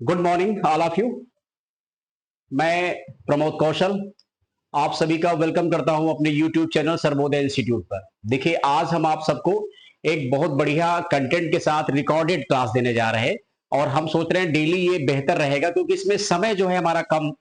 Good morning all of you. मैं प्रमोद कौशल आप सभी का वेलकम करता हूं अपने यूट्यूब चैनल सर्वोदय इंस्टीट्यूट पर। देखिए, आज हम आप सबको एक बहुत बढ़िया कंटेंट के साथ रिकॉर्डेड क्लास देने जा रहे हैं और हम सोच रहे हैं डेली ये बेहतर रहेगा क्योंकि इसमें समय जो है हमारा कम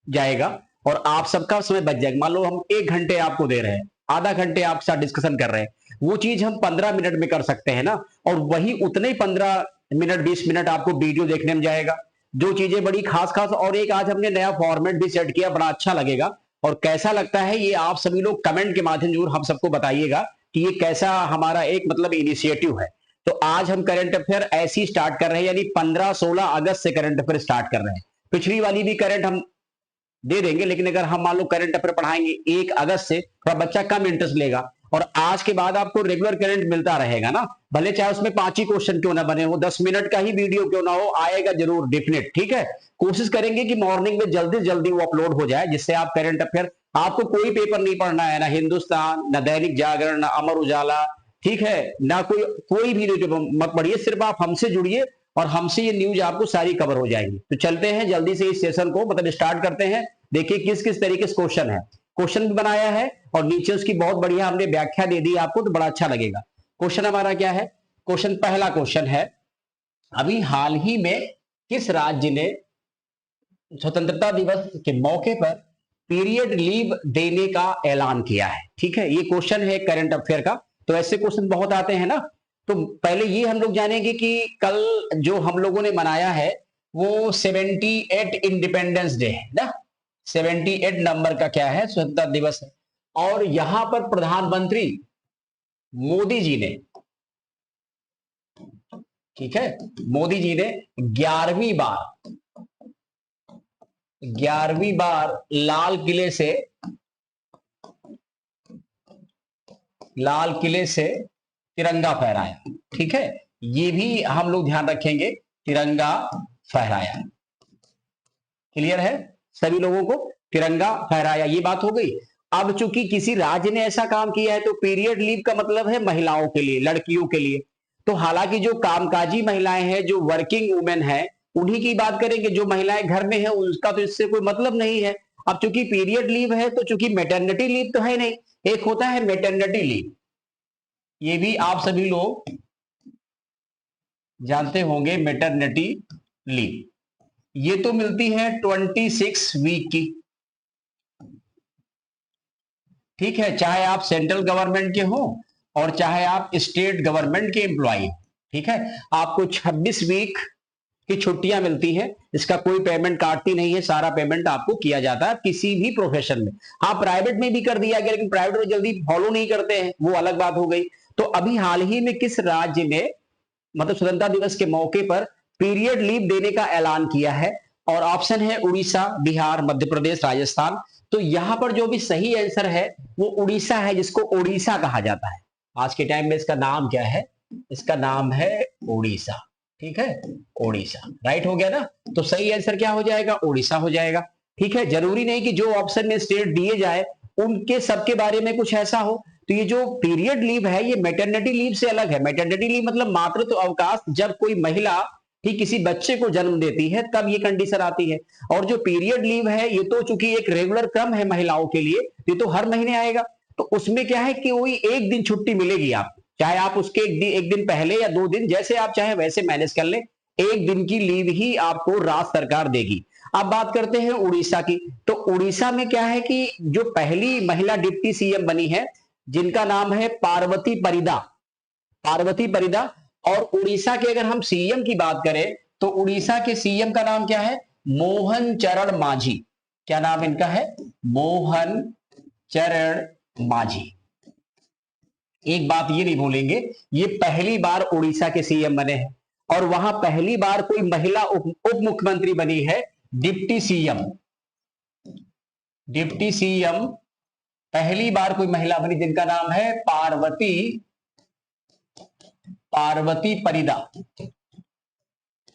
जाएगा और आप सबका समय बच जाएगा। मान लो हम 1 घंटे आपको दे रहे हैं, आधा घंटे आपके साथ डिस्कशन कर रहे हैं, वो चीज हम 15 मिनट में कर सकते हैं ना। और वही उतने ही 15 मिनट 20 मिनट आपको वीडियो देखने में जाएगा, जो चीजें बड़ी खास खास। और एक आज हमने नया फॉर्मेट भी सेट किया, बड़ा अच्छा लगेगा। और कैसा लगता है ये आप सभी लोग कमेंट के माध्यम जरूर हम सबको बताइएगा कि ये कैसा हमारा एक मतलब इनिशिएटिव है। तो आज हम करंट अफेयर ऐसे ही स्टार्ट कर रहे हैं, यानी 15-16 अगस्त से करंट अफेयर स्टार्ट कर रहे हैं। पिछली वाली भी करंट हम दे देंगे, लेकिन अगर हम मान लो करंट अफेयर पढ़ाएंगे 1 अगस्त से, थोड़ा बच्चा कम इंटरेस्ट लेगा। और आज के बाद आपको रेगुलर करंट मिलता रहेगा ना, भले चाहे उसमें 5 ही क्वेश्चन क्यों ना बने हो, 10 मिनट का ही वीडियो क्यों ना हो, आएगा जरूर डेफिनेट। ठीक है, कोशिश करेंगे कि मॉर्निंग में जल्दी जल्दी वो अपलोड हो जाए, जिससे आप करंट अफेयर, आपको कोई पेपर नहीं पढ़ना है, ना हिंदुस्तान, ना दैनिक जागरण, ना अमर उजाला, ठीक है, ना कोई भी न्यूज़पेपर मत पढ़िए, सिर्फ आप हमसे जुड़िए और हमसे ये न्यूज आपको सारी कवर हो जाएगी। तो चलते हैं जल्दी से इस सेशन को मतलब स्टार्ट करते हैं। देखिए किस किस तरीके से क्वेश्चन है, क्वेश्चन भी बनाया है और नीचे उसकी बहुत बढ़िया हमने व्याख्या दे दी आपको, तो बड़ा अच्छा लगेगा। क्वेश्चन हमारा क्या है? क्वेश्चन, पहला क्वेश्चन है, अभी हाल ही में किस राज्य ने स्वतंत्रता दिवस के मौके पर पीरियड लीव देने का ऐलान किया है? ठीक है, ये क्वेश्चन है करंट अफेयर का। तो ऐसे क्वेश्चन बहुत आते हैं ना। तो पहले ये हम लोग जानेंगे कि कल जो हम लोगों ने मनाया है वो 78 इंडिपेंडेंस डे है ना। 78 नंबर का क्या है? स्वतंत्रता दिवस है। और यहां पर प्रधानमंत्री मोदी जी ने, ठीक है, मोदी जी ने 11वीं बार लाल किले से तिरंगा फहराया। ठीक है, ये भी हम लोग ध्यान रखेंगे, तिरंगा फहराया। क्लियर है सभी लोगों को? तिरंगा फहराया, ये बात हो गई। अब चूंकि किसी राज्य ने ऐसा काम किया है तो पीरियड लीव का मतलब है महिलाओं के लिए, लड़कियों के लिए। तो हालांकि जो कामकाजी महिलाएं हैं, जो वर्किंग वुमेन है, उन्हीं की बात करेंगे। जो महिलाएं घर में है उसका तो इससे कोई मतलब नहीं है। अब चूंकि पीरियड लीव है तो चूंकि मेटर्निटी लीव तो है नहीं, एक होता है मेटर्निटी लीव, ये भी आप सभी लोग जानते होंगे। मेटर्निटी लीव ये तो मिलती है 26 वीक की। ठीक है, चाहे आप सेंट्रल गवर्नमेंट के हो और चाहे आप स्टेट गवर्नमेंट के एम्प्लॉय। ठीक है, आपको 26 वीक की छुट्टियां मिलती हैं। इसका कोई पेमेंट काटती नहीं है, सारा पेमेंट आपको किया जाता है किसी भी प्रोफेशन में। हाँ, प्राइवेट में भी कर दिया गया, लेकिन प्राइवेट में जल्दी फॉलो नहीं करते हैं, वो अलग बात हो गई। तो अभी हाल ही में किस राज्य ने मतलब स्वतंत्रता दिवस के मौके पर पीरियड लीव देने का ऐलान किया है? और ऑप्शन है उड़ीसा, बिहार, मध्य प्रदेश, राजस्थान। तो यहां पर जो भी सही आंसर है वो उड़ीसा है, जिसको ओडिशा कहा जाता है। आज के टाइम में इसका नाम क्या है? इसका नाम है ओडिशा। ठीक है, ओडिशा राइट हो गया ना। तो सही आंसर क्या हो जाएगा? ओडिशा हो जाएगा। ठीक है, जरूरी नहीं कि जो ऑप्शन में स्टेट दिए जाए उनके सबके बारे में कुछ ऐसा हो। तो ये जो पीरियड लीव है ये मैटरनिटी लीव से अलग है। मैटरनिटी लीव मतलब मातृत्व अवकाश, जब कोई महिला ठीक किसी बच्चे को जन्म देती है तब ये कंडीशन आती है। और जो पीरियड लीव है ये तो चूंकि एक रेगुलर क्रम है महिलाओं के लिए, ये तो हर महीने आएगा। तो उसमें क्या है कि वही एक दिन छुट्टी मिलेगी आपको, चाहे आप उसके एक दिन पहले या 2 दिन, जैसे आप चाहे वैसे मैनेज कर ले, एक दिन की लीव ही आपको राज्य सरकार देगी। अब बात करते हैं उड़ीसा की। तो उड़ीसा में क्या है कि जो पहली महिला डिप्टी सीएम बनी है, जिनका नाम है पार्वती परिदा, पार्वती परिदा। और उड़ीसा के अगर हम सीएम की बात करें तो उड़ीसा के सीएम का नाम क्या है? मोहन चरण मांझी। क्या नाम इनका है? मोहन चरण मांझी। एक बात ये नहीं भूलेंगे, ये पहली बार उड़ीसा के सीएम बने हैं और वहां पहली बार कोई महिला उप मुख्यमंत्री बनी है, डिप्टी सीएम। डिप्टी सीएम पहली बार कोई महिला बनी जिनका नाम है पार्वती परिदा।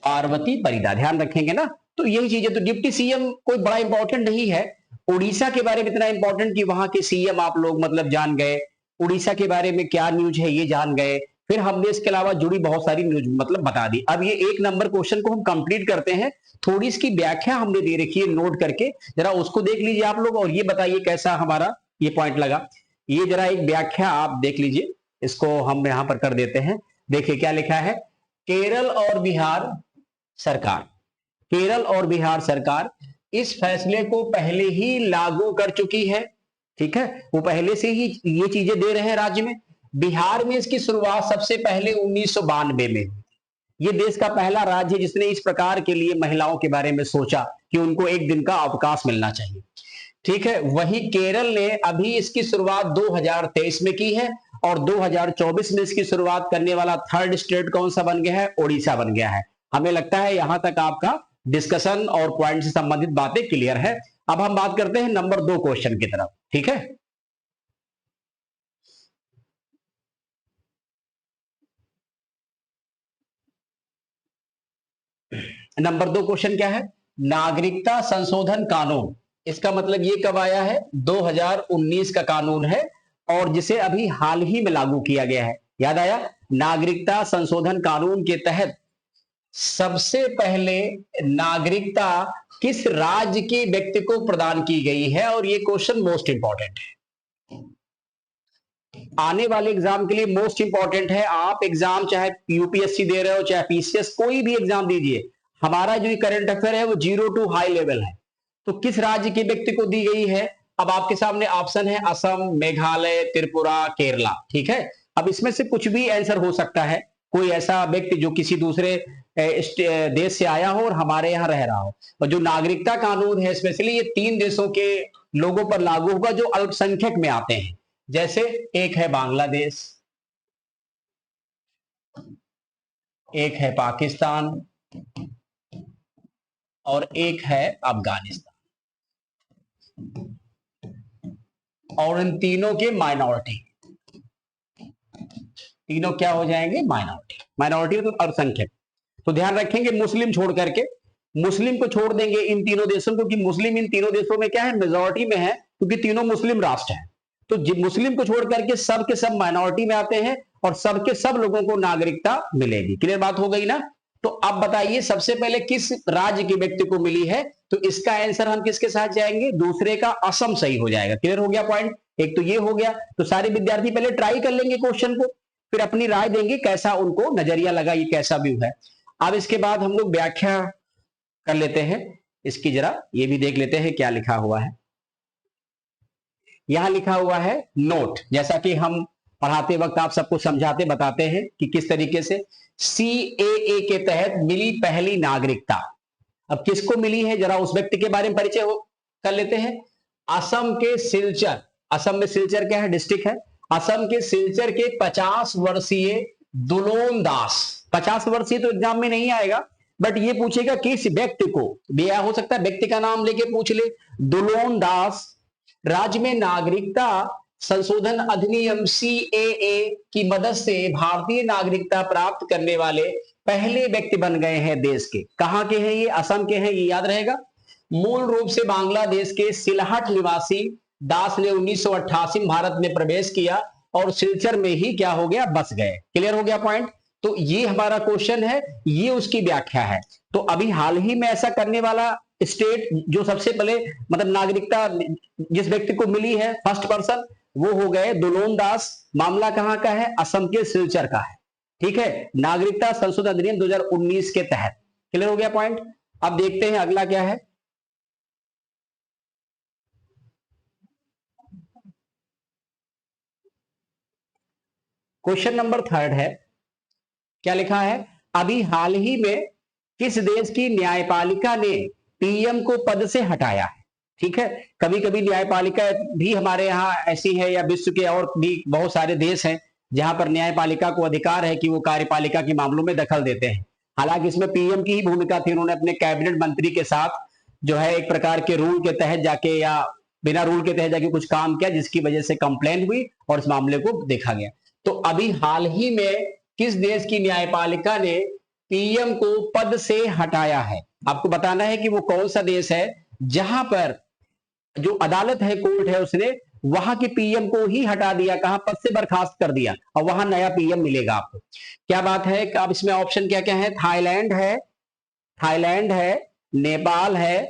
पार्वती परिदा, ध्यान रखेंगे ना। तो यही चीज है। तो डिप्टी सीएम कोई बड़ा इंपॉर्टेंट नहीं है। उड़ीसा के बारे में इतना इंपॉर्टेंट कि वहां के सीएम आप लोग मतलब जान गए, उड़ीसा के बारे में क्या न्यूज है ये जान गए। फिर हमने इसके अलावा जुड़ी बहुत सारी न्यूज मतलब बता दी। अब ये 1 नंबर क्वेश्चन को हम कंप्लीट करते हैं। थोड़ी इसकी व्याख्या हमने दे रखी है, नोट करके जरा उसको देख लीजिए आप लोग, और ये बताइए कैसा हमारा ये पॉइंट लगा। ये जरा एक व्याख्या आप देख लीजिए, इसको हम यहां पर कर देते हैं। देखिए क्या लिखा है, केरल और बिहार सरकार, केरल और बिहार सरकार इस फैसले को पहले ही लागू कर चुकी है। ठीक है, वो पहले से ही ये चीजें दे रहे हैं राज्य में। बिहार में इसकी शुरुआत सबसे पहले 1992 में। ये देश का पहला राज्य है जिसने इस प्रकार के लिए महिलाओं के बारे में सोचा कि उनको एक दिन का अवकाश मिलना चाहिए। ठीक है, वहीं केरल ने अभी इसकी शुरुआत 2023 में की है, और 2024 में इसकी शुरुआत करने वाला थर्ड स्टेट कौन सा बन गया है, ओडिशा बन गया है। हमें लगता है यहां तक आपका डिस्कशन और पॉइंट से संबंधित बातें क्लियर है। अब हम बात करते हैं नंबर 2 क्वेश्चन की तरफ। ठीक है, नंबर 2 क्वेश्चन क्या है, नागरिकता संशोधन कानून। इसका मतलब ये कब आया है, 2019 का कानून है, और जिसे अभी हाल ही में लागू किया गया है। याद आया, नागरिकता संशोधन कानून के तहत सबसे पहले नागरिकता किस राज्य के व्यक्ति को प्रदान की गई है, और ये क्वेश्चन मोस्ट इंपॉर्टेंट है, आने वाले एग्जाम के लिए मोस्ट इंपॉर्टेंट है। आप एग्जाम चाहे यूपीएससी दे रहे हो, चाहे पीसीएस, कोई भी एग्जाम दीजिए, हमारा जो करंट अफेयर है वो 0 टू हाई लेवल है। तो किस राज्य के व्यक्ति को दी गई है, अब आपके सामने ऑप्शन है असम, मेघालय, त्रिपुरा, केरला। ठीक है, अब इसमें से कुछ भी आंसर हो सकता है, कोई ऐसा व्यक्ति जो किसी दूसरे देश से आया हो और हमारे यहाँ रह रहा हो। और जो नागरिकता कानून है स्पेशली ये 3 देशों के लोगों पर लागू होगा जो अल्पसंख्यक में आते हैं। जैसे एक है बांग्लादेश, एक है पाकिस्तान, और एक है अफगानिस्तान, और इन तीनों के माइनॉरिटी, तीनों क्या हो जाएंगे, माइनॉरिटी। माइनॉरिटी तो अल्पसंख्यक। तो ध्यान रखेंगे मुस्लिम छोड़ करके, मुस्लिम को छोड़ देंगे इन तीनों देशों को, क्योंकि मुस्लिम इन तीनों देशों में क्या है, मेजॉरिटी में है, क्योंकि तीनों मुस्लिम राष्ट्र हैं। तो मुस्लिम को छोड़ करके सब के सब माइनॉरिटी में आते हैं, और सब के सब लोगों को नागरिकता मिलेगी। क्लियर बात हो गई ना। तो अब बताइए सबसे पहले किस राज्य के व्यक्ति को मिली है, तो इसका आंसर हम किसके साथ जाएंगे, दूसरे का असम सही हो जाएगा। क्लियर हो गया पॉइंट, एक तो ये हो गया। तो सारे विद्यार्थी पहले ट्राई कर लेंगे क्वेश्चन को, फिर अपनी राय देंगे कैसा उनको नजरिया लगा, ये कैसा व्यू है। अब इसके बाद हम लोग व्याख्या कर लेते हैं इसकी, जरा ये भी देख लेते हैं क्या लिखा हुआ है। यहां लिखा हुआ है नोट, जैसा कि हम पढ़ाते वक्त आप सबको समझाते बताते हैं कि किस तरीके से सीएए के तहत मिली पहली नागरिकता। अब किसको मिली है, जरा उस व्यक्ति के बारे में परिचय कर लेते हैं। असम के सिलचर, असम में सिलचर क्या है, डिस्ट्रिक्ट है, असम के सिलचर के 50 वर्षीय दुलोन दास। 50 वर्षीय तो एग्जाम में नहीं आएगा, बट ये पूछेगा किस व्यक्ति को, यह हो सकता है व्यक्ति का नाम लेके पूछ ले। दुलोन दास राज्य में नागरिकता संशोधन अधिनियम सीएए की मदद से भारतीय नागरिकता प्राप्त करने वाले पहले व्यक्ति बन गए हैं देश के। कहां के हैं ये, असम के हैं, ये याद रहेगा। मूल रूप से बांग्लादेश के सिलहट निवासी दास ने 1988 में भारत में प्रवेश किया और सिलचर में ही क्या हो गया, बस गए। क्लियर हो गया पॉइंट। तो ये हमारा क्वेश्चन है, ये उसकी व्याख्या है। तो अभी हाल ही में ऐसा करने वाला स्टेट जो सबसे पहले मतलब नागरिकता जिस व्यक्ति को मिली है फर्स्ट पर्सन, वो हो गए दुलोन दास। मामला कहां का है, असम के सिलचर का है। ठीक है, नागरिकता संशोधन अधिनियम 2019 के तहत। क्लियर हो गया पॉइंट। अब देखते हैं अगला क्या है। क्वेश्चन नंबर 3 है, क्या लिखा है, अभी हाल ही में किस देश की न्यायपालिका ने पीएम को पद से हटाया है। ठीक है, कभी कभी न्यायपालिका भी हमारे यहाँ ऐसी है, या विश्व के और भी बहुत सारे देश हैं जहां पर न्यायपालिका को अधिकार है कि वो कार्यपालिका के मामलों में दखल देते हैं। हालांकि इसमें पीएम की ही भूमिका थी, उन्होंने अपने कैबिनेट मंत्री के साथ जो है एक प्रकार के रूल के तहत जाके या बिना रूल के तहत जाके कुछ काम किया, जिसकी वजह से कंप्लेंट हुई और इस मामले को देखा गया। तो अभी हाल ही में किस देश की न्यायपालिका ने पीएम को पद से हटाया है, आपको बताना है कि वो कौन सा देश है जहां पर जो अदालत है, कोर्ट है, उसने वहां के पीएम को ही हटा दिया, कहा पद से बर्खास्त कर दिया, और वहां नया पीएम मिलेगा आपको। क्या बात है? अब इसमें ऑप्शन क्या क्या है? थाईलैंड है, थाईलैंड है, नेपाल है,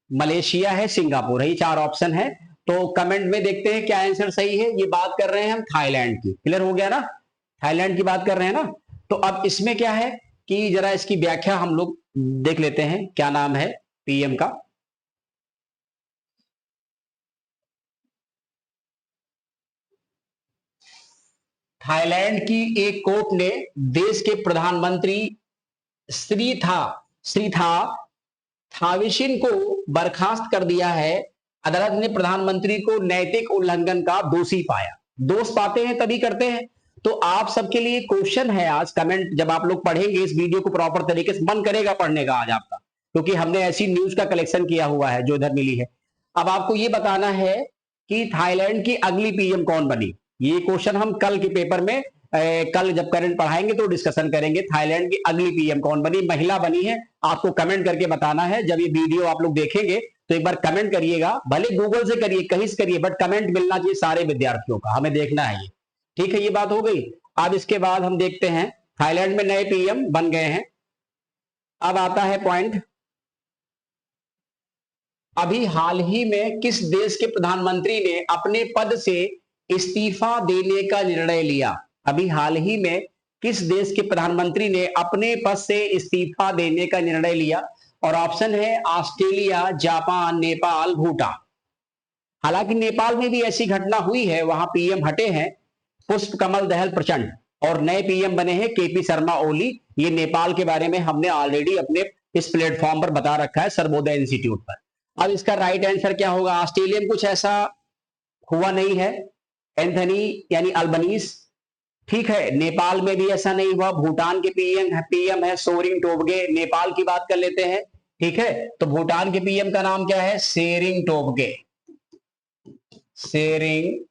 मलेशिया है, सिंगापुर है, ये 4 ऑप्शन है। तो कमेंट में देखते हैं क्या आंसर सही है। ये बात कर रहे हैं हम थाईलैंड की, क्लियर हो गया ना? थाईलैंड की बात कर रहे हैं ना। तो अब इसमें क्या है कि जरा इसकी व्याख्या हम लोग देख लेते हैं, क्या नाम है पीएम का। थाईलैंड की एक कोर्ट ने देश के प्रधानमंत्री श्रीथा थाविसिन को बर्खास्त कर दिया है। अदालत ने प्रधानमंत्री को नैतिक उल्लंघन का दोषी पाया। दोष पाते हैं तभी करते हैं। तो आप सबके लिए क्वेश्चन है आज, कमेंट जब आप लोग पढ़ेंगे इस वीडियो को प्रॉपर तरीके से, मन करेगा पढ़ने का आज आपका, क्योंकि हमने ऐसी न्यूज का कलेक्शन किया हुआ है जो इधर मिली है। अब आपको ये बताना है कि थाईलैंड की अगली पीएम कौन बनी। ये क्वेश्चन हम कल के पेपर में कल जब करंट पढ़ाएंगे तो डिस्कशन करेंगे। थाईलैंड की अगली पीएम कौन बनी, महिला बनी है, आपको कमेंट करके बताना है। जब ये वीडियो आप लोग देखेंगे तो एक बार कमेंट करिएगा, भले गूगल से करिए, कहीं से करिए, बट कमेंट मिलना चाहिए सारे विद्यार्थियों का, हमें देखना है ये। ठीक है, ये बात हो गई। अब इसके बाद हम देखते हैं थाईलैंड में नए पीएम बन गए हैं। अब आता है पॉइंट, अभी हाल ही में किस देश के प्रधानमंत्री ने अपने पद से इस्तीफा देने का निर्णय लिया? अभी हाल ही में किस देश के प्रधानमंत्री ने अपने पद से इस्तीफा देने का निर्णय लिया? और ऑप्शन है ऑस्ट्रेलिया, जापान, नेपाल, भूटान। हालांकि नेपाल में भी ऐसी घटना हुई है, वहां पीएम हटे हैं पुष्प कमल दहल प्रचंड, और नए पीएम बने हैं केपी शर्मा ओली। ये नेपाल के बारे में हमने ऑलरेडी अपने इस प्लेटफॉर्म पर बता रखा है, सर्वोदय इंस्टीट्यूट पर। अब इसका राइट आंसर क्या होगा? ऑस्ट्रेलिया में कुछ ऐसा हुआ नहीं है, एंथनी यानी अल्बनीज। ठीक है, नेपाल में भी ऐसा नहीं हुआ। भूटान के पीएम है सोरिंग टोबगे। नेपाल की बात कर लेते हैं, ठीक है, तो भूटान के पीएम का नाम क्या है? सेरिंग टोबगे, सेरिंग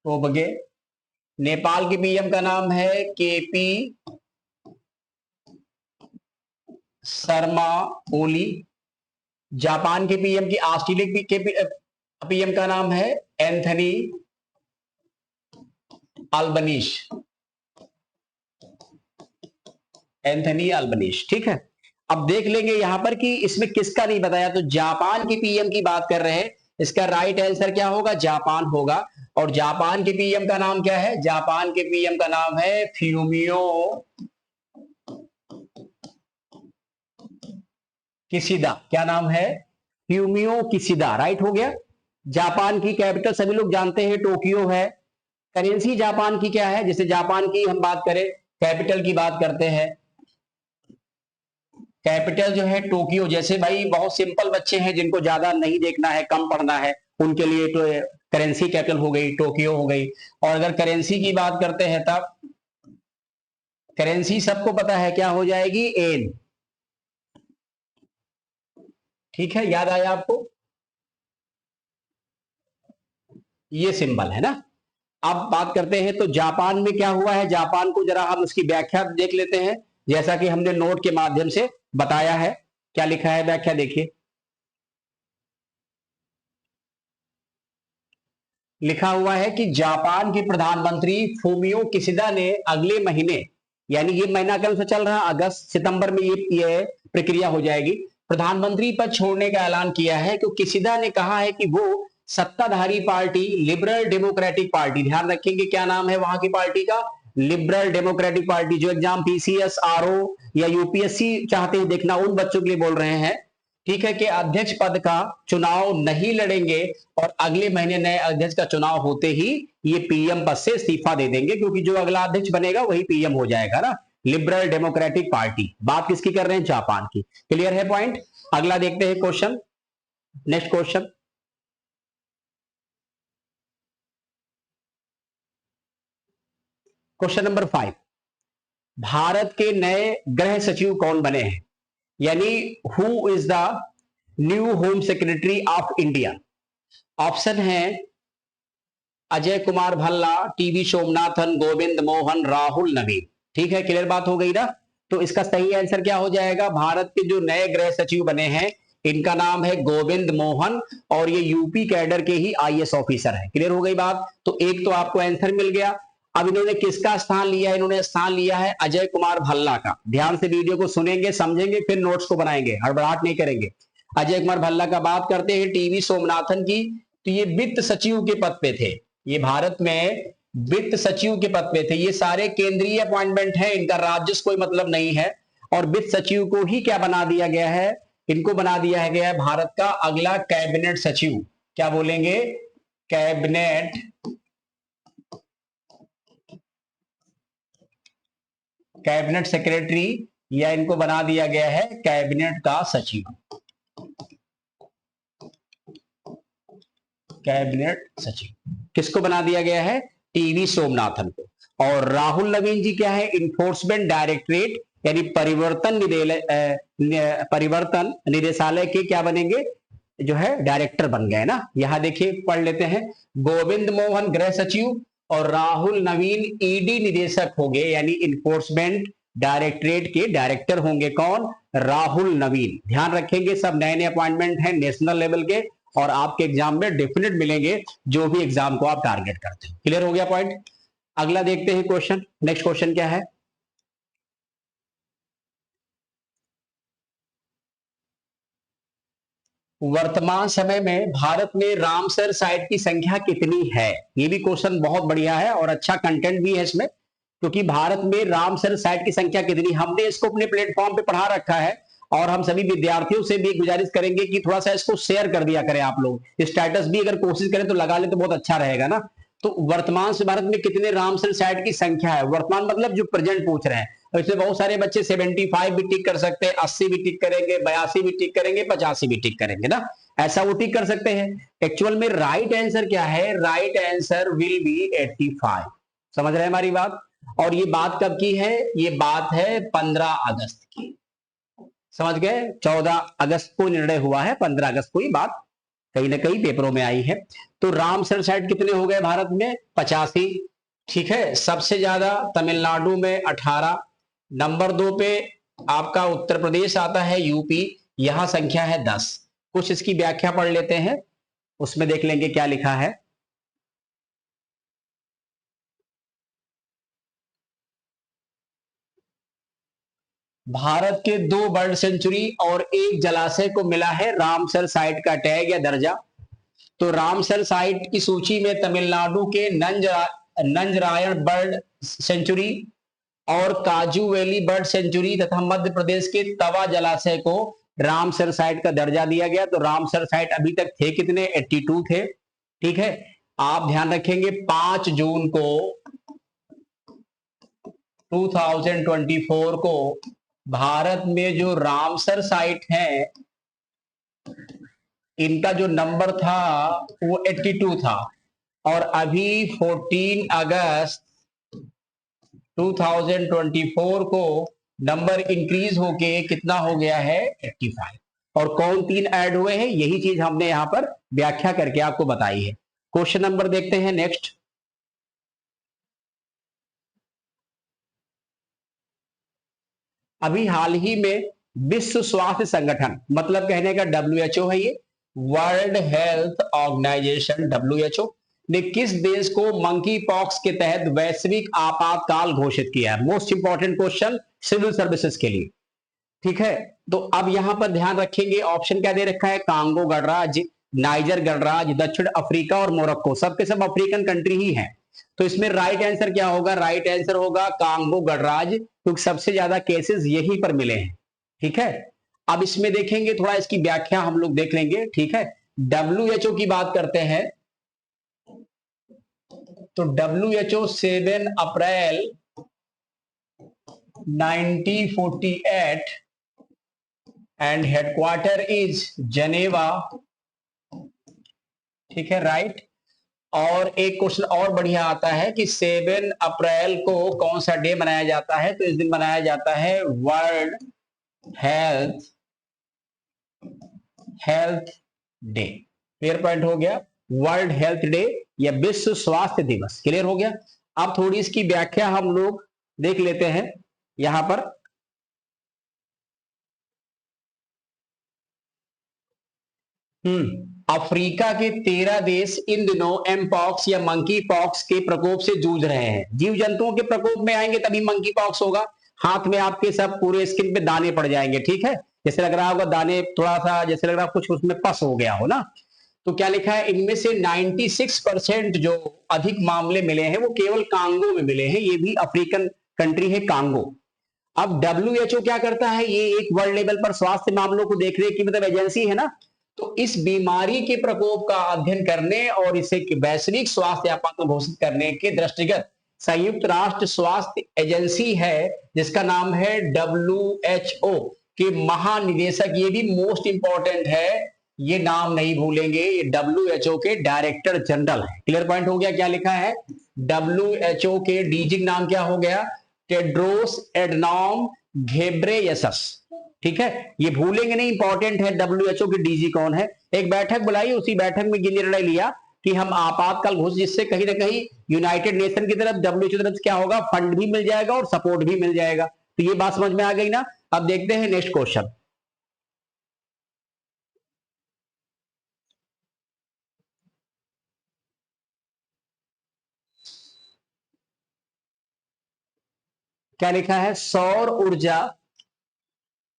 टोबगे। नेपाल के पीएम का नाम है केपी शर्मा ओली। जापान के पीएम की ऑस्ट्रेलिया के पीएम का नाम है एंथनी अल्बनीज, एंथनी अल्बनीज। ठीक है, अब देख लेंगे यहां पर कि इसमें किसका नहीं बताया। तो जापान के पीएम की बात कर रहे हैं, इसका राइट आंसर क्या होगा? जापान होगा। और जापान के पीएम का नाम क्या है? जापान के पीएम का नाम है फ्यूमियो किशिदा। क्या नाम है? फ्यूमियो किशिदा, राइट हो गया। जापान की कैपिटल सभी लोग जानते हैं टोक्यो है। करेंसी जापान की क्या है? जैसे जापान की हम बात करें, कैपिटल की बात करते हैं, कैपिटल जो है टोक्यो। जैसे भाई बहुत सिंपल बच्चे हैं जिनको ज्यादा नहीं देखना है, कम पढ़ना है, उनके लिए तो करेंसी कैपिटल हो गई, टोक्यो हो गई। और अगर करेंसी की बात करते हैं तब करेंसी सबको पता है क्या हो जाएगी? एन। ठीक है, याद आया आपको? ये सिंबल है ना। अब बात करते हैं तो जापान में क्या हुआ है, जापान को जरा हम उसकी व्याख्या देख लेते हैं, जैसा कि हमने नोट के माध्यम से बताया है। क्या लिखा है, व्याख्या देखिए। लिखा हुआ है कि जापान के प्रधानमंत्री फूमियो किशिदा ने अगले महीने, यानी ये महीना कल से चल रहा, अगस्त सितंबर में ये प्रक्रिया हो जाएगी, प्रधानमंत्री पद छोड़ने का ऐलान किया है। क्योंकि किशिदा ने कहा है कि वो सत्ताधारी पार्टी लिबरल डेमोक्रेटिक पार्टी, ध्यान रखेंगे क्या नाम है वहां की पार्टी का? Liberal democratic party. जो एग्जाम पीसीएस, आरओ या यूपीएससी चाहते हैं देखना, उन बच्चों के लिए बोल रहे हैं, ठीक है, कि अध्यक्ष पद का चुनाव नहीं लड़ेंगे और अगले महीने नए अध्यक्ष का चुनाव होते ही ये पीएम पद से इस्तीफा दे देंगे, क्योंकि जो अगला अध्यक्ष बनेगा वही पीएम हो जाएगा ना। लिबरल डेमोक्रेटिक पार्टी, बात किसकी कर रहे हैं? जापान की। क्लियर है पॉइंट? अगला देखते हैं question, next question. Question number 5, Bharat के नए गृह सचिव कौन बने हैं? यानी who is the new home secretary of India? Option है अजय कुमार भल्ला, टीवी सोमनाथन, गोविंद मोहन, राहुल नवीन। ठीक है, क्लियर बात हो गई ना। तो इसका सही आंसर क्या हो जाएगा? भारत के जो नए गृह सचिव बने हैं इनका नाम है गोविंद मोहन और ये यूपी कैडर के ही आईएएस ऑफिसर है। क्लियर हो गई बात? तो एक तो आपको आंसर मिल गया। अब इन्होंने किसका स्थान लिया? इन्होंने स्थान लिया है अजय कुमार भल्ला का। ध्यान से वीडियो को सुनेंगे, समझेंगे, फिर नोट्स को बनाएंगे, हड़बड़ाहट नहीं करेंगे। अजय कुमार भल्ला का बात करते हैं, टीवी सोमनाथन की। तो ये वित्त सचिव के पद पे थे, ये भारत में वित्त सचिव के पद पे थे। ये सारे केंद्रीय अपॉइंटमेंट है, इनका राज्य से कोई मतलब नहीं है। और वित्त सचिव को ही क्या बना दिया गया है? इनको बना दिया गया है भारत का अगला कैबिनेट सचिव। क्या बोलेंगे? कैबिनेट सेक्रेटरी, या इनको बना दिया गया है कैबिनेट का सचिव। कैबिनेट सचिव किसको बना दिया गया है? टीवी सोमनाथन को। और राहुल नवीन जी क्या है? इन्फोर्समेंट डायरेक्टरेट यानी परिवर्तन निदेशालय के क्या बनेंगे? जो है डायरेक्टर बन गए ना। यहां देखिए, पढ़ लेते हैं। गोविंद मोहन गृह सचिव और राहुल नवीन ईडी निदेशक होंगे, यानी इन्फोर्समेंट डायरेक्टरेट के डायरेक्टर होंगे। कौन? राहुल नवीन। ध्यान रखेंगे, सब नए नए अपॉइंटमेंट हैं नेशनल लेवल के, और आपके एग्जाम में डेफिनेट मिलेंगे जो भी एग्जाम को आप टारगेट करते हैं। क्लियर हो गया पॉइंट? अगला देखते हैं क्वेश्चन। नेक्स्ट क्वेश्चन क्या है? वर्तमान समय में भारत में रामसर साइट की संख्या कितनी है? ये भी क्वेश्चन बहुत बढ़िया है और अच्छा कंटेंट भी है इसमें, क्योंकि भारत में रामसर साइट की संख्या कितनी, हमने इसको अपने प्लेटफॉर्म पे पढ़ा रखा है। और हम सभी विद्यार्थियों से भी गुजारिश करेंगे कि थोड़ा सा इसको शेयर कर दिया करें आप लोग। स्टेटस भी अगर कोशिश करें तो लगा ले तो बहुत अच्छा रहेगा ना। तो वर्तमान से भारत में कितने रामसर साइट की संख्या है? वर्तमान मतलब जो प्रेजेंट पूछ रहे हैं। और इसमें बहुत सारे बच्चे 75 भी टिक कर सकते हैं, 80 भी टिक करेंगे, 82 भी टिक करेंगे, 85 भी टिक करेंगे ना। ऐसा वो टिक कर सकते हैं। एक्चुअल में राइट आंसर क्या है? Right answer will be 85। समझ रहे हैं हमारी बात? और ये बात कब की है? ये बात है 15 अगस्त की। समझ गए? 14 अगस्त को निर्णय हुआ है, 15 अगस्त को ये बात कहीं ना कहीं पेपरों में आई है। तो रामसर साइट कितने हो गए भारत में? 85। ठीक है। सबसे ज्यादा तमिलनाडु में 18। नंबर 2 पे आपका उत्तर प्रदेश आता है, यूपी, यहां संख्या है 10। कुछ इसकी व्याख्या पढ़ लेते हैं, उसमें देख लेंगे क्या लिखा है। भारत के 2 बर्ड सेंचुरी और 1 जलाशय को मिला है रामसर साइट का टैग या दर्जा। तो रामसर साइट की सूची में तमिलनाडु के नंजरायण बर्ड सेंचुरी और काजू वैली बर्ड सेंचुरी तथा मध्य प्रदेश के तवा जलाशय को रामसर साइट का दर्जा दिया गया। तो रामसर साइट अभी तक थे कितने? 82 थे। ठीक है। आप ध्यान रखेंगे 5 जून को 2024 को भारत में जो रामसर साइट है, इनका जो नंबर था वो 82 था। और अभी 14 अगस्त 2024 को नंबर इंक्रीज होके कितना हो गया है? 85। और कौन 3 ऐड हुए हैं? यही चीज हमने यहां पर व्याख्या करके आपको बताई है। क्वेश्चन नंबर देखते हैं नेक्स्ट। अभी हाल ही में विश्व स्वास्थ्य संगठन, मतलब कहने का WHO है ये, वर्ल्ड हेल्थ ऑर्गेनाइजेशन WHO ने किस देश को मंकी पॉक्स के तहत वैश्विक आपातकाल घोषित किया है? Most important question civil services के लिए। ठीक है। तो अब यहां पर ध्यान रखेंगे, ऑप्शन क्या दे रखा है? कांगो गणराज्य, नाइजर गणराज्य, दक्षिण अफ्रीका और मोरक्को। सबके सब अफ्रीकन कंट्री ही हैं। तो इसमें राइट आंसर क्या होगा? राइट आंसर होगा कांगो गणराज्य, क्योंकि सबसे ज्यादा केसेस यहीं पर मिले हैं। ठीक है। अब इसमें देखेंगे, थोड़ा इसकी व्याख्या हम लोग देख लेंगे। ठीक है। WHO की बात करते हैं, तो WHO 7 April 1948 and headquarter is Geneva. ठीक है, राइट। और एक क्वेश्चन और बढ़िया आता है कि 7 अप्रैल को कौन सा डे मनाया जाता है? तो इस दिन मनाया जाता है world health day. Clear point हो गया? वर्ल्ड हेल्थ डे या विश्व स्वास्थ्य दिवस। क्लियर हो गया? अब थोड़ी इसकी व्याख्या हम लोग देख लेते हैं यहां पर। अफ्रीका के 13 देश इन दिनों एमपॉक्स या मंकी पॉक्स के प्रकोप से जूझ रहे हैं। जीव जंतुओं के प्रकोप में आएंगे तभी मंकी पॉक्स होगा। हाथ में आपके सब पूरे स्किन पे दाने पड़ जाएंगे, ठीक है, जैसे लग रहा होगा दाने, थोड़ा सा जैसे लग रहा कुछ उसमें पस हो गया हो ना। तो क्या लिखा है, इनमें से 96% जो अधिक मामले मिले हैं वो केवल कांगो में मिले हैं। ये भी अफ्रीकन कंट्री है कांगो। अब WHO क्या करता है, ये एक वर्ल्ड लेवल पर स्वास्थ्य मामलों को देखने की मतलब एजेंसी है ना। तो इस बीमारी के प्रकोप का अध्ययन करने और इसे वैश्विक स्वास्थ्य आपात घोषित करने के दृष्टिगत संयुक्त राष्ट्र स्वास्थ्य एजेंसी है जिसका नाम है WHO के महानिदेशक, ये भी मोस्ट इंपॉर्टेंट है, ये नाम नहीं भूलेंगे, ये WHO के डायरेक्टर जनरल है। क्लियर पॉइंट हो गया। क्या लिखा है, WHO के डीजी नाम क्या हो गया, टेड्रोस एडनॉम घेब्रेयेसस, ठीक है, ये भूलेंगे नहीं, इंपॉर्टेंट है। WHO के डीजी कौन है। एक बैठक बुलाई, उसी बैठक में ये निर्णय लिया कि हम आपातकाल घोषित, जिससे कहीं ना कहीं यूनाइटेड नेशन की तरफ WHO की तरफ क्या होगा, फंड भी मिल जाएगा और सपोर्ट भी मिल जाएगा। तो ये बात समझ में आ गई ना। अब देखते हैं नेक्स्ट क्वेश्चन। क्या लिखा है, सौर ऊर्जा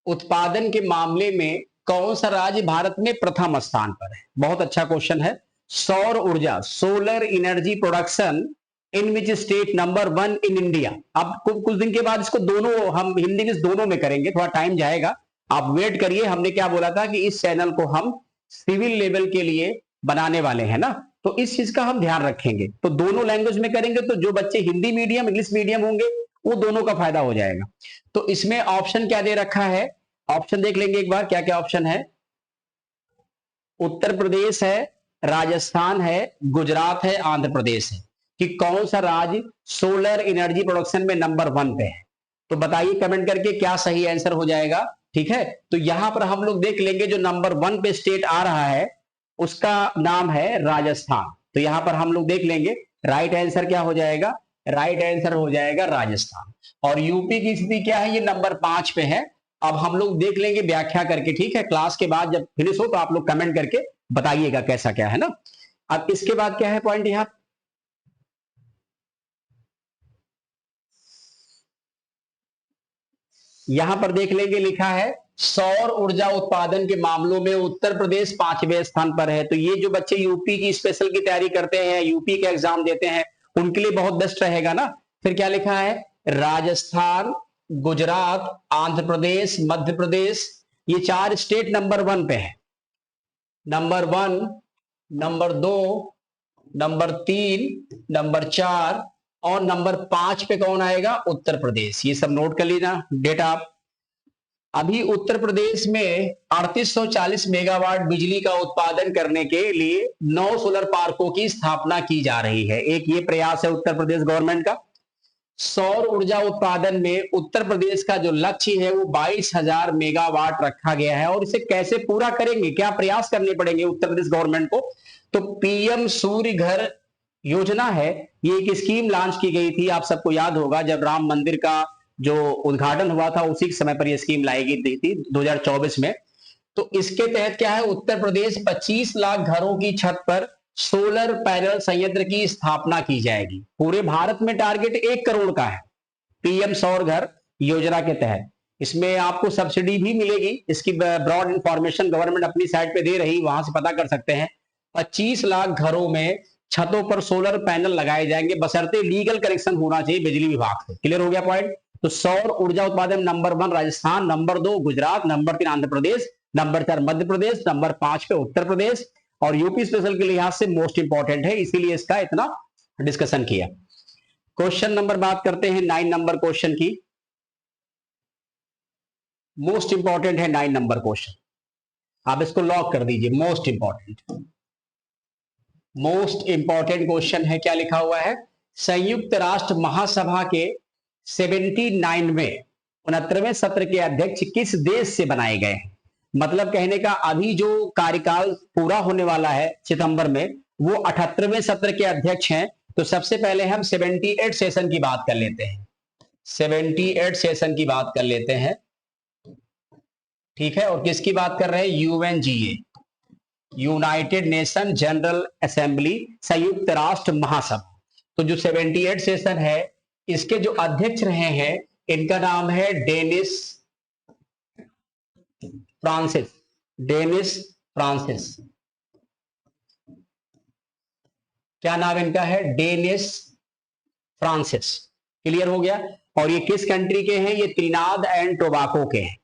उत्पादन के मामले में कौन सा राज्य भारत में प्रथम स्थान पर है। बहुत अच्छा क्वेश्चन है। सौर ऊर्जा, solar energy production in which state number 1 in India. अब कुछ दिन के बाद इसको दोनों हम हिंदी में दोनों में करेंगे, थोड़ा टाइम जाएगा, आप वेट करिए। हमने क्या बोला था कि इस चैनल को हम सिविल लेवल के लिए बनाने वाले हैं ना, तो इस चीज का हम ध्यान रखेंगे। तो दोनों लैंग्वेज में करेंगे, तो जो बच्चे हिंदी मीडियम इंग्लिश मीडियम होंगे वो दोनों का फायदा हो जाएगा। तो इसमें ऑप्शन क्या दे रखा है, ऑप्शन देख लेंगे एक बार, क्या क्या ऑप्शन है। उत्तर प्रदेश है, राजस्थान है, गुजरात है, आंध्र प्रदेश है, कि कौन सा राज्य सोलर एनर्जी प्रोडक्शन में नंबर 1 पे है। तो बताइए कमेंट करके क्या सही आंसर हो जाएगा, ठीक है। तो यहां पर हम लोग देख लेंगे जो नंबर 1 पे स्टेट आ रहा है उसका नाम है राजस्थान। तो यहां पर हम लोग देख लेंगे राइट आंसर क्या हो जाएगा, राइट आंसर हो जाएगा राजस्थान। और यूपी की स्थिति क्या है, ये नंबर 5 पे है। अब हम लोग देख लेंगे व्याख्या करके, ठीक है, क्लास के बाद जब फिनिश हो तो आप लोग कमेंट करके बताइएगा कैसा क्या है ना। अब इसके बाद क्या है पॉइंट, यहां पर देख लेंगे, लिखा है सौर ऊर्जा उत्पादन के मामलों में उत्तर प्रदेश 5वें स्थान पर है। तो ये जो बच्चे यूपी की स्पेशल की तैयारी करते हैं, यूपी के एग्जाम देते हैं, उनके लिए बहुत बेस्ट रहेगा ना। फिर क्या लिखा है, राजस्थान, गुजरात, आंध्र प्रदेश, मध्य प्रदेश, ये 4 स्टेट नंबर 1 पे है। नंबर 1, नंबर 2, नंबर 3, नंबर 4 और नंबर 5 पे कौन आएगा, उत्तर प्रदेश। ये सब नोट कर लेना डेटा। अभी उत्तर प्रदेश में 3840 मेगावाट बिजली का उत्पादन करने के लिए 9 सोलर पार्कों की स्थापना की जा रही है। एक ये प्रयास है उत्तर प्रदेश गवर्नमेंट का। सौर ऊर्जा उत्पादन में उत्तर प्रदेश का जो लक्ष्य है वो 22,000 मेगावाट रखा गया है। और इसे कैसे पूरा करेंगे, क्या प्रयास करने पड़ेंगे उत्तर प्रदेश गवर्नमेंट को, तो पीएम सूर्य घर योजना है, ये एक स्कीम लॉन्च की गई थी। आप सबको याद होगा जब राम मंदिर का जो उद्घाटन हुआ था उसी समय पर यह स्कीम लाई गई थी 2024 में। तो इसके तहत क्या है, उत्तर प्रदेश 25 लाख घरों की छत पर सोलर पैनल संयंत्र की स्थापना की जाएगी। पूरे भारत में टारगेट 1 करोड़ का है पीएम सौर घर योजना के तहत। इसमें आपको सब्सिडी भी मिलेगी, इसकी ब्रॉड इंफॉर्मेशन गवर्नमेंट अपनी साइट पे दे रही, वहां से पता कर सकते हैं। 25 लाख घरों में छतों पर सोलर पैनल लगाए जाएंगे, बशर्ते लीगल कनेक्शन होना चाहिए बिजली विभाग से। क्लियर हो गया पॉइंट। तो सौर ऊर्जा उत्पादन number 1 Rajasthan, number 2 Gujarat, number 3 Andhra Pradesh, number 4 Madhya Pradesh, number 5 पे उत्तर प्रदेश। और यूपी स्पेशल के लिहाज से मोस्ट इंपॉर्टेंट है, इसीलिए इसका इतना डिस्कशन किया। क्वेश्चन नंबर बात करते हैं 9 नंबर क्वेश्चन की। मोस्ट इंपॉर्टेंट है 9 नंबर क्वेश्चन, आप इसको लॉक कर दीजिए। Most important, most important question है। क्या लिखा हुआ है, संयुक्त राष्ट्र महासभा के 69वें सत्र के अध्यक्ष किस देश से बनाए गए हैं। मतलब कहने का अभी जो कार्यकाल पूरा होने वाला है सितंबर में, वो 78वें सत्र के अध्यक्ष हैं। तो सबसे पहले हम 78 सेशन की बात कर लेते हैं, 78 सेशन की बात कर लेते हैं, ठीक है। और किसकी बात कर रहे हैं, UNGA, United nation general assembly, संयुक्त राष्ट्र महासभा। तो जो 78 सेशन है इसके जो अध्यक्ष रहे हैं इनका नाम है डेनिस फ्रांसिस। डेनिस फ्रांसिस, क्या नाम इनका है? Dennis Francis. क्लियर हो गया। और ये किस कंट्री के हैं? ये त्रिनाद एंड टोबाको के हैं।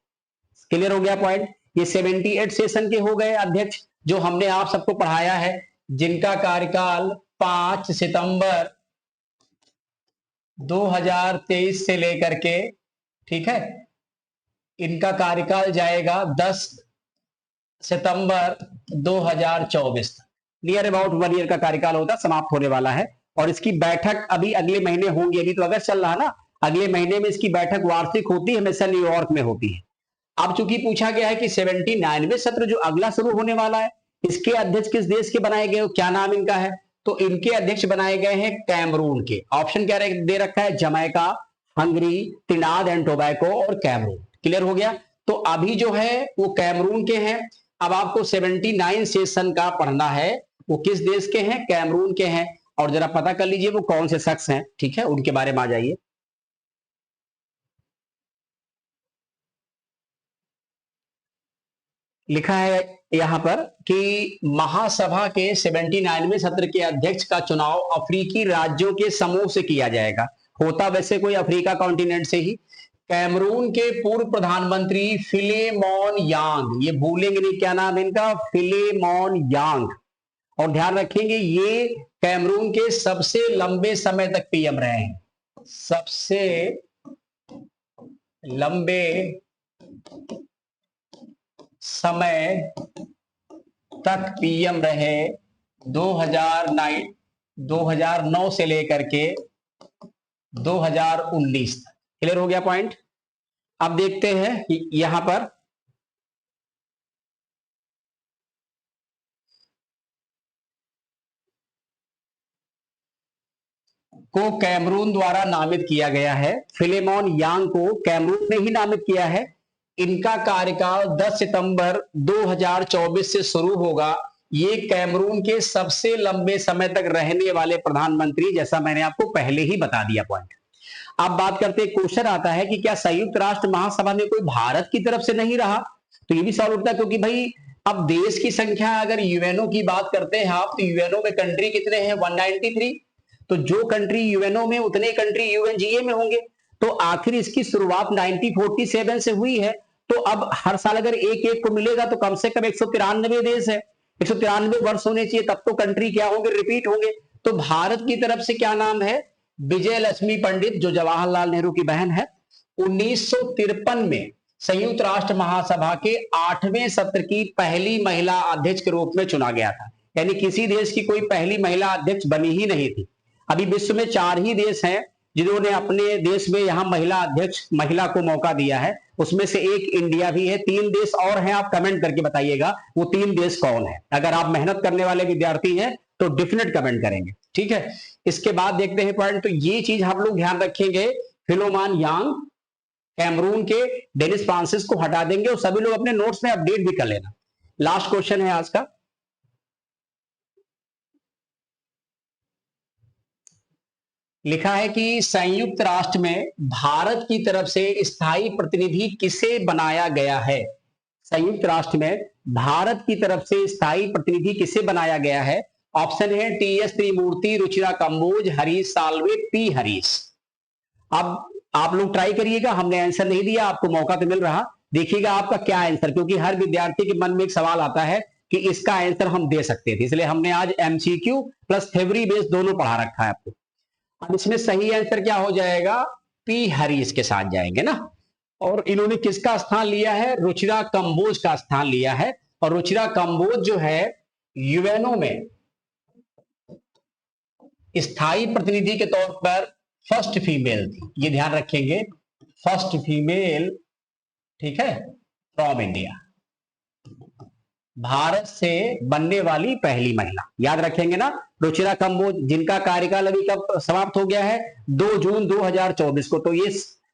क्लियर हो गया पॉइंट। ये 78 सेशन के हो गए अध्यक्ष जो हमने आप सबको पढ़ाया है, जिनका कार्यकाल 5 सितंबर 2023 से लेकर के, ठीक है, इनका कार्यकाल जाएगा 10 सितंबर 2024 तक। नियर अबाउट 1 ईयर का कार्यकाल होता, समाप्त होने वाला है। और इसकी बैठक अभी अगले महीने होंगी। अभी तो अगस्त चल रहा है ना, अगले महीने में इसकी बैठक वार्षिक होती है, हमेशा न्यूयॉर्क में होती है। अब चूंकि पूछा गया है कि 79वें सत्र जो अगला शुरू होने वाला है इसके अध्यक्ष किस देश के बनाए गए हो, क्या नाम इनका है? तो इनके अध्यक्ष बनाए गए हैं कैमरून के। ऑप्शन क्या दे रखा है? जमैका, हंगरी, त्रिनाद एंड टोबैको और कैमरून। क्लियर हो गया। तो अभी जो है वो कैमरून के हैं। अब आपको 79 सेशन का पढ़ना है, वो किस देश के हैं? कैमरून के हैं। और जरा पता कर लीजिए वो कौन से शख्स हैं, ठीक है, उनके बारे में आ जाइए। लिखा है यहां पर कि महासभा के 79वें सत्र के अध्यक्ष का चुनाव अफ्रीकी राज्यों के समूह से किया जाएगा। होता वैसे कोई अफ्रीका कॉन्टिनेंट से ही। कैमरून के पूर्व प्रधानमंत्री फिलेमोन यांग, ये भूलेंगे नहीं, क्या नाम इनका? फिलेमोन यांग। और ध्यान रखेंगे ये कैमरून के सबसे लंबे समय तक पीएम रहे हैं। सबसे लंबे समय तक पीएम रहे 2009 से लेकर के 2019 तक। क्लियर हो गया पॉइंट। अब देखते हैं यहां पर को कैमरून द्वारा नामित किया गया है। फिलेमोन यांग को कैमरून ने ही नामित किया है। इनका कार्यकाल 10 सितंबर 2024 से शुरू होगा। ये कैमरून के सबसे लंबे समय तक रहने वाले प्रधानमंत्री, जैसा मैंने आपको पहले ही बता दिया पॉइंट। अब बात करते हैं, क्वेश्चन आता है कि क्या संयुक्त राष्ट्र महासभा में कोई भारत की तरफ से नहीं रहा? तो ये भी सवाल उठता है, क्योंकि भाई अब देश की संख्या अगर यूएनओ की बात करते हैं आप, तो यूएनओ में कंट्री कितने हैं? 193। तो जो कंट्री यूएनओ में उतने कंट्री यूएनजीए में होंगे। तो आखिर इसकी शुरुआत 1947 से हुई है। तो अब हर साल अगर एक एक को मिलेगा तो कम से कम 193 देश है, 193 वर्ष होने चाहिए, तब तो कंट्री क्या होंगे? रिपीट होंगे। तो भारत की तरफ से क्या नाम है? विजय लक्ष्मी पंडित, जो जवाहरलाल नेहरू की बहन है। 1953 में संयुक्त राष्ट्र महासभा के 8वें सत्र की पहली महिला अध्यक्ष के रूप में चुना गया था। यानी किसी देश की कोई पहली महिला अध्यक्ष बनी ही नहीं थी। अभी विश्व में 4 ही देश हैं जिन्होंने अपने देश में यहां महिला अध्यक्ष, महिला को मौका दिया है। उसमें से एक इंडिया भी है। 3 देश और हैं, आप कमेंट करके बताइएगा वो 3 देश कौन है। अगर आप मेहनत करने वाले विद्यार्थी हैं तो डेफिनेट कमेंट करेंगे, ठीक है। इसके बाद देखते हैं पॉइंट। तो ये चीज हम लोग ध्यान रखेंगे। फिलोमान यांग कैमरून के, डेनिस फ्रांसिस को हटा देंगे और सभी लोग अपने नोट्स में अपडेट भी कर लेना। लास्ट क्वेश्चन है आज का। लिखा है कि संयुक्त राष्ट्र में भारत की तरफ से स्थायी प्रतिनिधि किसे बनाया गया है? संयुक्त राष्ट्र में भारत की तरफ से स्थायी प्रतिनिधि किसे बनाया गया है? ऑप्शन है टीएस त्रिमूर्ति, रुचिरा कंबोज, हरीश साल्वे, पी हरीश। अब आप लोग ट्राई करिएगा, हमने आंसर नहीं दिया, आपको मौका तो मिल रहा, देखिएगा आपका क्या आंसर, क्योंकि हर विद्यार्थी के मन में एक सवाल आता है कि इसका आंसर हम दे सकते थे, इसलिए हमने आज एमसीक्यू प्लस थ्योरी बेस्ड दोनों पढ़ा रखा है आपको। अब इसमें सही आंसर क्या हो जाएगा? पी हरीश के साथ जाएंगे ना। और इन्होंने किसका स्थान लिया है? रुचिरा कंबोज का स्थान लिया है। और रुचिरा कंबोज जो है यूएनओ में स्थायी प्रतिनिधि के तौर पर फर्स्ट फीमेल थी, ये ध्यान रखेंगे, फर्स्ट फीमेल, ठीक है, फ्रॉम इंडिया, भारत से बनने वाली पहली महिला, याद रखेंगे ना। रुचिरा कंबोज, जिनका कार्यकाल अभी कब समाप्त हो गया है? 2 जून 2024 को। तो ये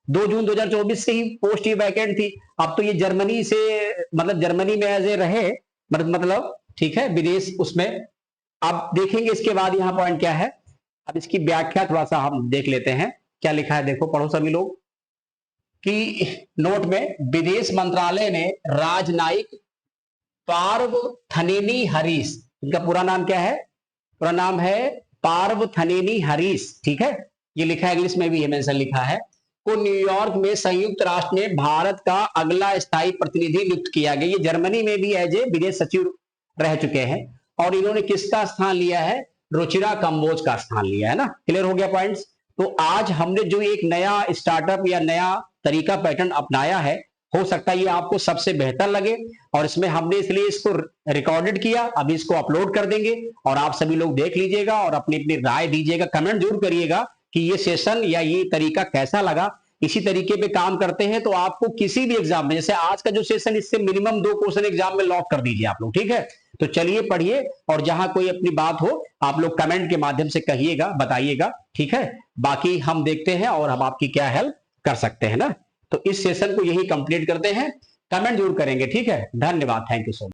2 जून 2024 से ही पोस्ट ये वैकेंट थी। अब तो ये जर्मनी से, मतलब जर्मनी में एज ए रहे, मतलब ठीक है, विदेश उसमें। अब देखेंगे इसके बाद यहाँ पॉइंट क्या है, अब इसकी व्याख्या थोड़ा सा हम देख लेते हैं। क्या लिखा है, देखो पढ़ो सभी लोग कि नोट में विदेश मंत्रालय ने राजनयिक पार्थनेनी हरीश, इनका पूरा नाम क्या है, पूरा नाम है पार्थनेनी हरीश, ठीक है, ये लिखा है, इंग्लिश में भी ये मेंशन लिखा है, को न्यूयॉर्क में संयुक्त राष्ट्र ने भारत का अगला स्थायी प्रतिनिधि नियुक्त किया गया। ये जर्मनी में भी एज ए विदेश सचिव रह चुके हैं और इन्होंने किसका स्थान लिया है, रुचिरा कंबोज का स्थान लिया है ना। क्लियर हो गया पॉइंट्स। तो आज हमने जो एक नया स्टार्टअप या नया तरीका पैटर्न अपनाया है, हो सकता है ये आपको सबसे बेहतर लगे और इसमें हमने इसलिए इसको रिकॉर्डेड किया, अभी इसको अपलोड कर देंगे और आप सभी लोग देख लीजिएगा और अपनी अपनी राय दीजिएगा, कमेंट जरूर करिएगा कि ये सेशन या ये तरीका कैसा लगा। इसी तरीके पे काम करते हैं तो आपको किसी भी एग्जाम में, जैसे आज का जो सेशन, इससे मिनिमम 2 क्वेश्चन एग्जाम में लॉक कर दीजिए आप लोग, ठीक है। तो चलिए पढ़िए और जहां कोई अपनी बात हो आप लोग कमेंट के माध्यम से कहिएगा, बताइएगा, ठीक है। बाकी हम देखते हैं और हम आपकी क्या हेल्प कर सकते हैं ना। तो इस सेशन को यही कंप्लीट करते हैं, कमेंट जरूर करेंगे, ठीक है। धन्यवाद, थैंक यू सो मच।